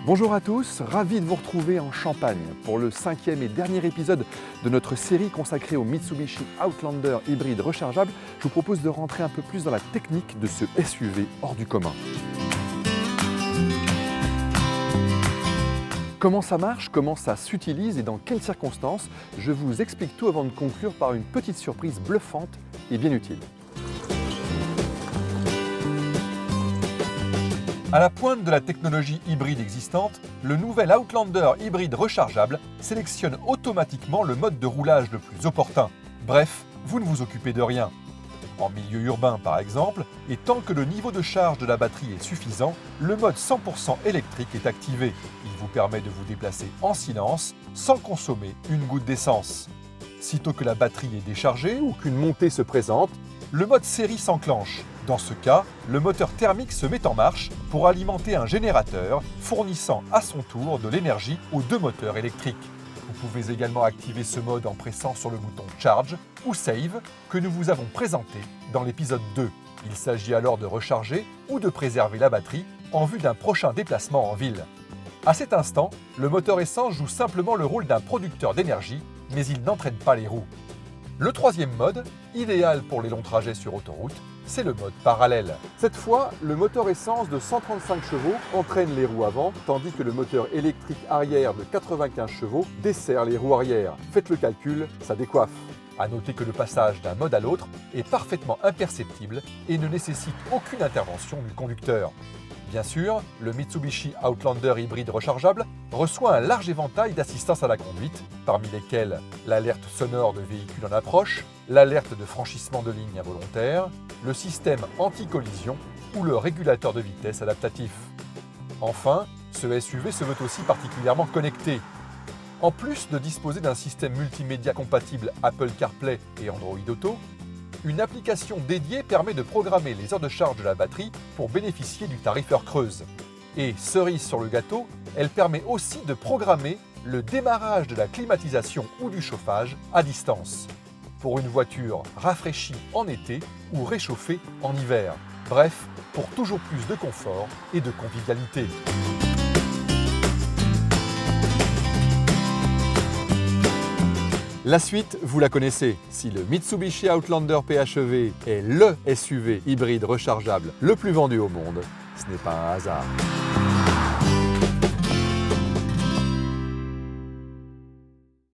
Bonjour à tous, ravi de vous retrouver en Champagne pour le 5e et dernier épisode de notre série consacrée au Mitsubishi Outlander hybride rechargeable. Je vous propose de rentrer un peu plus dans la technique de ce SUV hors du commun. Comment ça marche, comment ça s'utilise et dans quelles circonstances? Je vous explique tout avant de conclure par une petite surprise bluffante et bien utile. À la pointe de la technologie hybride existante, le nouvel Outlander hybride rechargeable sélectionne automatiquement le mode de roulage le plus opportun. Bref, vous ne vous occupez de rien. En milieu urbain par exemple, et tant que le niveau de charge de la batterie est suffisant, le mode 100% électrique est activé. Il vous permet de vous déplacer en silence, sans consommer une goutte d'essence. Sitôt que la batterie est déchargée ou qu'une montée se présente, le mode série s'enclenche. Dans ce cas, le moteur thermique se met en marche pour alimenter un générateur fournissant à son tour de l'énergie aux deux moteurs électriques. Vous pouvez également activer ce mode en pressant sur le bouton Charge ou Save que nous vous avons présenté dans l'épisode 2. Il s'agit alors de recharger ou de préserver la batterie en vue d'un prochain déplacement en ville. À cet instant, le moteur essence joue simplement le rôle d'un producteur d'énergie, mais il n'entraîne pas les roues. Le troisième mode, idéal pour les longs trajets sur autoroute, c'est le mode parallèle. Cette fois, le moteur essence de 135 chevaux entraîne les roues avant, tandis que le moteur électrique arrière de 95 chevaux dessert les roues arrière. Faites le calcul, ça décoiffe. À noter que le passage d'un mode à l'autre est parfaitement imperceptible et ne nécessite aucune intervention du conducteur. Bien sûr, le Mitsubishi Outlander hybride rechargeable reçoit un large éventail d'assistance à la conduite, parmi lesquelles l'alerte sonore de véhicules en approche, l'alerte de franchissement de ligne involontaire, le système anti-collision ou le régulateur de vitesse adaptatif. Enfin, ce SUV se veut aussi particulièrement connecté. En plus de disposer d'un système multimédia compatible Apple CarPlay et Android Auto, une application dédiée permet de programmer les heures de charge de la batterie pour bénéficier du tarif heure creuse. Et cerise sur le gâteau, elle permet aussi de programmer le démarrage de la climatisation ou du chauffage à distance, pour une voiture rafraîchie en été ou réchauffée en hiver. Bref, pour toujours plus de confort et de convivialité. La suite, vous la connaissez. Si le Mitsubishi Outlander PHEV est LE SUV hybride rechargeable le plus vendu au monde, ce n'est pas un hasard.